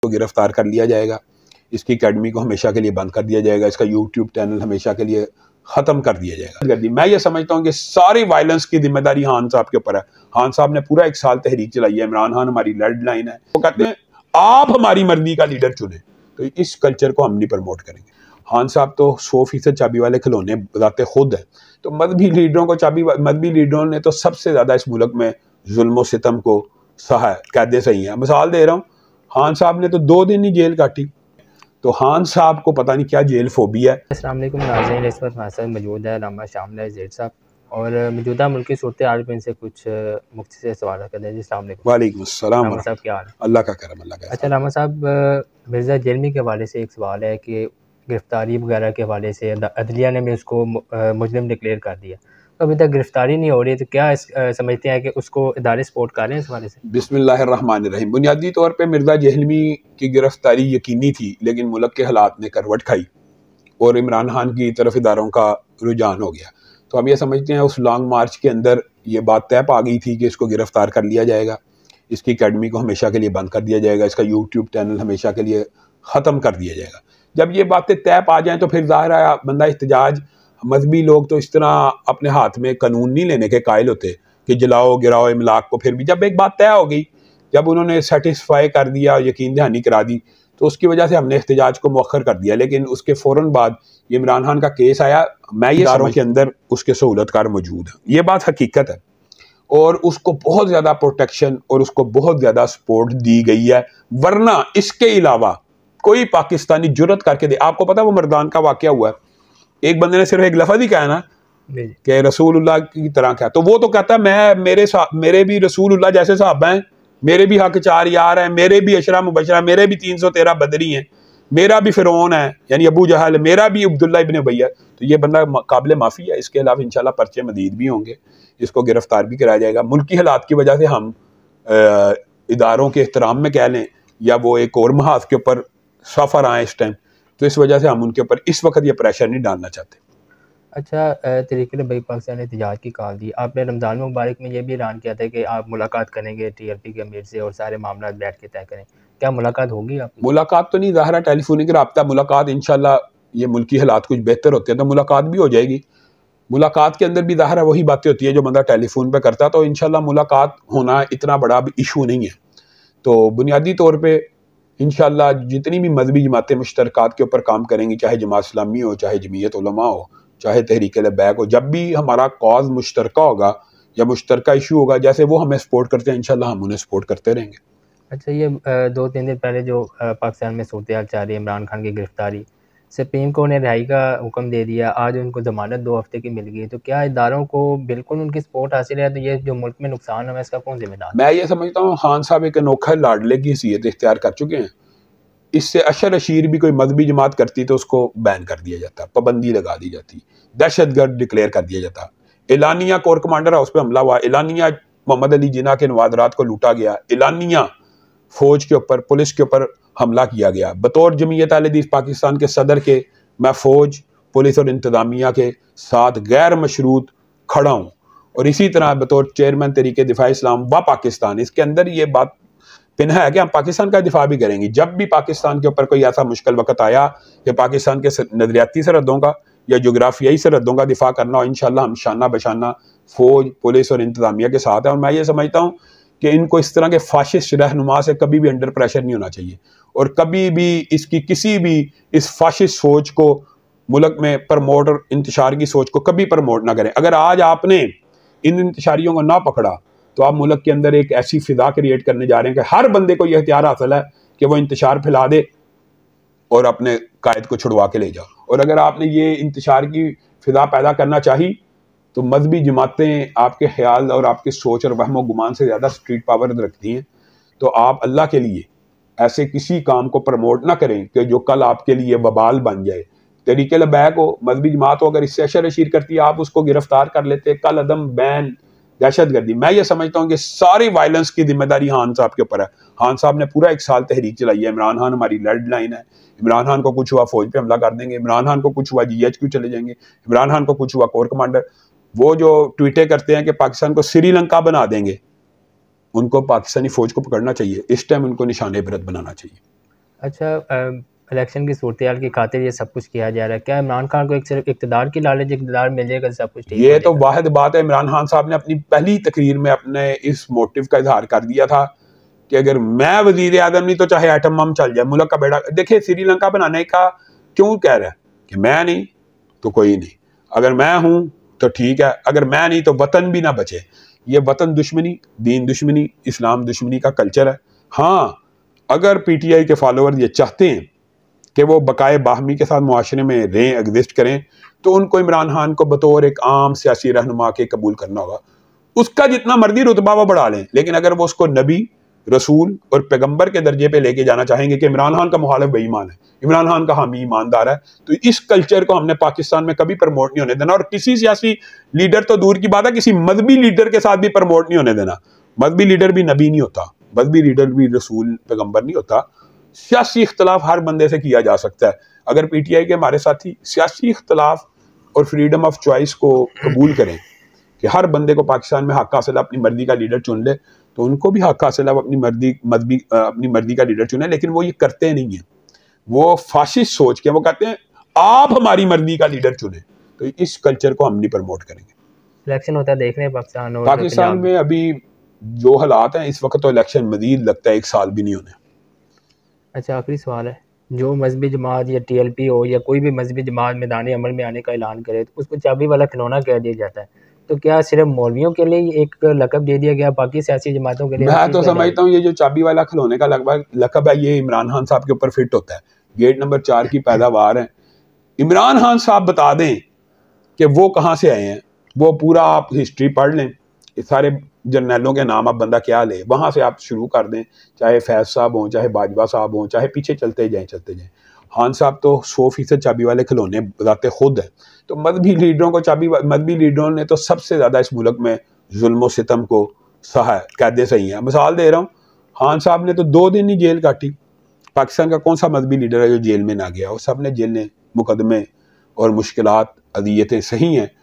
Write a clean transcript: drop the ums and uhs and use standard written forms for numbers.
इसको गिरफ्तार कर लिया जाएगा, इसकी अकेडमी को हमेशा के लिए बंद कर दिया जाएगा, इसका यूट्यूब चैनल हमेशा के लिए ख़त्म कर दिया जाएगा। मैं ये समझता हूँ कि सारी वायलेंस की जिम्मेदारी खान साहब के ऊपर है। खान साहब ने पूरा 1 साल तहरीक चलाई है, इमरान खान हमारी रेड लाइन है। वो कहते हैं आप हमारी मर्जी का लीडर चुने, तो इस कल्चर को हम नहीं प्रमोट करेंगे। खान साहब तो 100% चाबी वाले खिलौने बताते खुद है, तो मजहबी लीडरों को मजहबी लीडरों ने तो सबसे ज़्यादा इस मुल्क में जुल्म सितम को सहा है, कैदे सही है। मिसाल दे रहा हूँ, खान साहब ने तो 2 दिन ही जेल काटी, तो खान साहब को पता नहीं क्या जेल फोबिया है। अस्सलाम वालेकुम नाज़रीन, इस वक्त हमारे साथ मौजूद है लामा शामला ज़ैद साहब और मौजूदा मुल्क की सूरत हाल पे इनसे कुछ मुख्तसर सवाल करते हैं। जी अस्सलाम वालेकुम। वालेकुम अस्सलाम। लामा साहब क्या हाल है? अल्लाह का करम, अल्लाह का। अच्छा लामा साहब, मिर्ज़ा जेलमी के हवाले से एक सवाल है कि गिरफ़्तारी वगैरह के हवाले से अदलिया ने भी उसको मुजरिम डिक्लेयर कर दिया, तो अभी तक गिरफ़्तारी नहीं हो रही, तो क्या समझते हैं कि उसको इदारे सपोर्ट कर रहे हैं इस हवाले से? बिस्मिल्लाहिर्रहमानिर्रहीम। बुनियादी तौर पे मिर्ज़ा जेहलमी की गिरफ्तारी यकीनी थी, लेकिन मुल्क के हालात ने करवट खाई और इमरान खान की तरफ इदारों का रुझान हो गया। तो हम ये समझते हैं उस लॉन्ग मार्च के अंदर ये बात तय पा गई थी कि इसको गिरफ्तार कर लिया जाएगा, इसकी अकेडमी को हमेशा के लिए बंद कर दिया जाएगा, इसका यूट्यूब चैनल हमेशा के लिए ख़त्म कर दिया जाएगा। जब ये बातें तय पा जाएँ तो फिर ज़ाहिर है बंदा एहतजाज, मजहबी लोग तो इस तरह अपने हाथ में कानून नहीं लेने के कायल होते कि जलाओ गिराओ इमलाक को। फिर भी जब एक बात तय हो गई, जब उन्होंने सेटिस्फाई कर दिया, यकीन दहानी करा दी, तो उसकी वजह से हमने एहतजाज को मौखर कर दिया। लेकिन उसके फ़ौरन बाद ये इमरान खान का केस आया, मैं ये इदारों के अंदर उसके सहूलतकार मौजूद हैं, ये बात हकीकत है, और उसको बहुत ज़्यादा प्रोटेक्शन और उसको बहुत ज़्यादा सपोर्ट दी गई है। वरना इसके अलावा कोई पाकिस्तानी जुर्रत करके दे, आपको पता है वो मर्दान का वाक़या हुआ है, एक बंदे ने सिर्फ एक लफ्ज़ ही कहा ना कि रसूलुल्लाह की तरह क्या, तो वो तो कहता है मेरे भी रसूलुल्लाह जैसे साहबा हैं, मेरे भी हक 4 यार हैं, मेरे भी अशरा मुबशरा, मेरे भी 313 बदरी हैं, मेरा भी फिरौन है यानी अबू जहल, मेरा भी अब्दुल्ला इब्न उबई है। तो ये बंदा काबिल माफ़ी है। इसके अलावा इंशाल्लाह पर्चे मदीद भी होंगे, इसको गिरफ्तार भी कराया जाएगा। मुल्की हालात की वजह से हम इदारों के एहतराम में कह लें या वो एक और महाज के ऊपर सफ़र आए इस टाइम, तो इस वजह से हम उनके ऊपर इस वक्त ये प्रेशर नहीं डालना चाहते। अच्छा, तहरीक पाकिस्तान ने एहतजाज की कॉल दी, आपने रमज़ान मुबारक में ये भी ऐलान किया था कि आप मुलाकात करेंगे TLP के अमीर से और सारे मामला बैठ के तय करें, क्या मुलाकात होगी आपकी? मुलाकात तो नहीं, ज़ाहिर टेलीफोनिक रब्ता, मुलाकात इंशाल्लाह ये मुल्की हालात कुछ बेहतर होते हैं तो मुलाकात भी हो जाएगी। मुलाकात के अंदर भी ज़ाहिर है वही बातें होती है जो बंदा टेलीफोन पे करता है, तो इंशाल्लाह मुलाकात होना इतना बड़ा इशू नहीं है। तो बुनियादी तौर पे इंशाल्लाह जितनी भी मजहबी जमातें मुश्तरकात के ऊपर काम करेंगी, चाहे जमात इस्लामी हो, चाहे जमीयत उलमा हो, चाहे तहरीक लबैक हो, जब भी हमारा कॉज मुश्तरका होगा या मुश्तरका इशू होगा, जैसे वो हमें सपोर्ट करते हैं इंशाल्लाह हम उन्हें सपोर्ट करते रहेंगे। अच्छा, ये 2-3 दिन पहले जो पाकिस्तान में सूरत हाल चल रही है, इमरान खान की गिरफ्तारी, सुप्रीम कोर्ट ने रिहाई का हुक्म दे दिया, आज उनको ज़मानत 2 हफ्ते की मिल गई, तो क्या इदारों को बिल्कुल उनकी सपोर्ट हासिल है? तो ये जो मुल्क में नुकसान है इसका कौन जिम्मेदार? मैं ये समझता हूँ खान साहब एक अनोखा लाडले की हैसियत इख्तियार कर चुके हैं। इससे अशर अशीर भी कोई मजहबी जमात करती तो उसको बैन कर दिया जाता, पाबंदी लगा दी जाती, दहशतगर्द डिक्लेयर कर दिया जाता। एलानिया कोर कमांडर हाउस पे हमला हुआ, एलानिया मोहम्मद अली जिन्ना के नवादरात को लूटा गया, एलानिया फौज के ऊपर पुलिस के ऊपर हमला किया गया। बतौर जमीयत अहले हदीस पाकिस्तान के सदर के मैं फौज पुलिस और इंतजामिया के साथ गैर मशरूत खड़ा हूँ, और इसी तरह बतौर चेयरमैन तरीके दिफा इस्लाम व पाकिस्तान, इसके अंदर ये बात पिन्हा है कि हम पाकिस्तान का दिफा भी करेंगे। जब भी पाकिस्तान के ऊपर कोई ऐसा मुश्किल वक्त आया कि पाकिस्तान के नजरियाती सरहदों का या जोग्राफियाई सरहदों का दिफा करना हो, इंशाल्लाह हम शाना बशाना फौज पुलिस और इंतजामिया के साथ हैं। और मैं ये समझता हूँ कि इनको इस तरह के फाशिस्ट रहनुमा से कभी भी अंडर प्रेशर नहीं होना चाहिए, और कभी भी इसकी किसी भी इस फाशिस्ट सोच को मुल्क में प्रमोट और इंतशार की सोच को कभी प्रमोट ना करें। अगर आज आपने इन इंतशारियों को ना पकड़ा तो आप मुल्क के अंदर एक ऐसी फिजा क्रिएट करने जा रहे हैं कि हर बंदे को यह इख्तियार हासिल है कि वो इंतशार फैला दे और अपने कायद को छुड़वा के ले जाओ। और अगर आपने ये इंतशार की फिजा पैदा करना चाही तो मजहबी जमातें आपके ख्याल और आपकी सोच और वहम गुमान से ज़्यादा स्ट्रीट पावर रखती हैं, तो आप अल्लाह के लिए ऐसे किसी काम को प्रमोट ना करें कि जो कल आपके लिए बबाल बन जाए। तरीके लबैक हो, मजहबी जमात हो, अगर इससे अशर अशीर करती है आप उसको गिरफ्तार कर लेते, कल अदम बैन दहशतगर्दी। मैं ये समझता हूँ कि सारी वायलेंस की जिम्मेदारी खान साहब के ऊपर है। खान साहब ने पूरा 1 साल तहरीक चलाई है, इमरान खान हमारी रेड लाइन है, इमरान खान को कुछ हुआ फौज पे हमला कर देंगे, इमरान खान को कुछ हुआ GHQ चले जाएंगे, इमरान खान को कुछ हुआ कोर कमांडर। वो जो ट्वीटें करते हैं कि पाकिस्तान को श्रीलंका बना देंगे, उनको पाकिस्तानी फौज को पकड़ना चाहिए, इस टाइम उनको निशाने इबरत बनाना चाहिए। अच्छा, इलेक्शन की सूरत-ए-हाल की खातिर ये सब कुछ किया जा रहा है। क्या इमरान खान को एक सिर्फ़ इक़्तिदार की लालच, इक़्तिदार मिल जाएगा सब कुछ ठीक हो ये तो जाएगा? वाहिद बात है, इमरान खान साहब ने अपनी पहली तकरीर में अपने इस मोटिव का इज़हार कर दिया था कि अगर मैं वज़ीर आज़म नहीं तो चाहे एटम बम चल जाए, मुल्क का बेड़ा। देखिए श्रीलंका बनाने का क्यों कह रहा है कि मैं नहीं तो कोई नहीं, अगर मैं हूँ तो ठीक है, अगर मैं नहीं तो वतन भी ना बचे। ये वतन दुश्मनी, दीन दुश्मनी, इस्लाम दुश्मनी का कल्चर है। हाँ, अगर पीटीआई के फॉलोअर ये चाहते हैं कि वो बकाए बाहमी के साथ मुआशरे में रहें, एग्जिस्ट करें, तो उनको इमरान खान को बतौर एक आम सियासी रहनुमा के कबूल करना होगा। उसका जितना मर्जी रुतबा वो बढ़ा लें, लेकिन अगर वो उसको नबी, रसूल और पैगंबर के दर्जे पे लेके जाना चाहेंगे कि इमरान खान का मुखालिफ बेईमान है, इमरान खान का हामी ईमानदार है, तो इस कल्चर को हमने पाकिस्तान में कभी प्रमोट नहीं होने देना। और किसी सियासी लीडर तो दूर की बात है, किसी मजहबी लीडर के साथ भी प्रमोट नहीं होने देना। मजहबी लीडर भी नबी नहीं होता, मजहबी लीडर भी रसूल पैगंबर नहीं होता। सियासी इख्तलाफ हर बंदे से किया जा सकता है। अगर पीटीआई के हमारे साथी सियासी इख्तलाफ और फ्रीडम ऑफ चॉइस को कबूल करें कि हर बंदे को पाकिस्तान में हक हासिल है अपनी मर्जी का लीडर चुन ले, तो उनको भी हक हासिल है अपनी मर्जी का लीडर चुने। लेकिन वो ये करते नहीं है, वो फाशिस्ट सोच के वो कहते हैं आप हमारी मर्जी का लीडर चुने। तो इस कल्चर को हम नहीं प्रमोट करेंगे। इलेक्शन होता है देख रहे हैं पाकिस्तान और पाकिस्तान पंजाब में अभी जो हालात हैं इस वक्त, तो इलेक्शन मजीद लगता है 1 साल भी नहीं होने। अच्छा, आखिरी सवाल है, जो मजहबी जमात या टीएलपी हो या कोई भी मजहबी जमात मैदान अमल में आने का ऐलान करे तो उसको चाबी वाला खिलौना कह दिया जाता है, तो क्या सिर्फ मौलवियों के लिए एक लक़ब दे दिया गया, बाकी सियासी जमातों के लिए मैं तो समझता हूँ ये जो चाबी वाला खिलौने का लकब है, ये इमरान खान साहब के ऊपर फिट होता है। गेट नंबर 4 की पैदावार है। इमरान खान साहब बता दें कि वो कहाँ से आए हैं, वो पूरा आप हिस्ट्री पढ़ लें, इस सारे जर्नैलों के नाम आप बंदा क्या ले, वहाँ से आप शुरू कर दें, चाहे फैज साहब हों, चाहे बाजवा साहब हों, चाहे पीछे चलते जाएँ। खान साहब तो 100% चाबी वाले खिलौने बताते खुद हैं। तो मजहबी लीडरों को मजहबी लीडरों ने तो सबसे ज़्यादा इस मुल्क में जुल्म सितम को सहा है, कैदे सही हैं। मिसाल दे रहा हूँ, खान साहब ने तो 2 दिन ही जेल काटी। पाकिस्तान का कौन सा मजहबी लीडर है जो जेल में ना गया? वो सब ने जेलें, मुकदमे और मुश्किलात, अदियतें सही हैं।